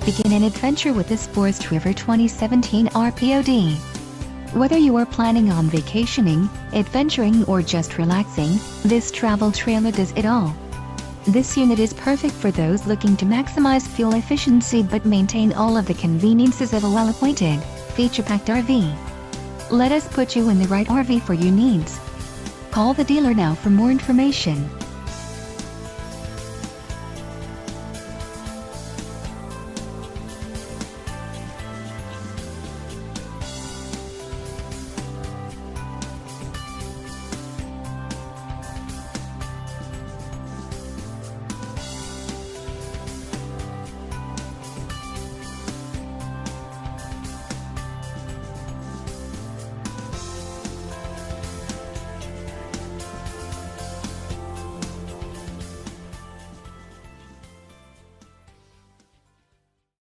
Begin an adventure with this Forest River 2017 RPOD. Whether you are planning on vacationing, adventuring or just relaxing, this travel trailer does it all. This unit is perfect for those looking to maximize fuel efficiency but maintain all of the conveniences of a well-appointed, feature-packed RV. Let us put you in the right RV for your needs. Call the dealer now for more information.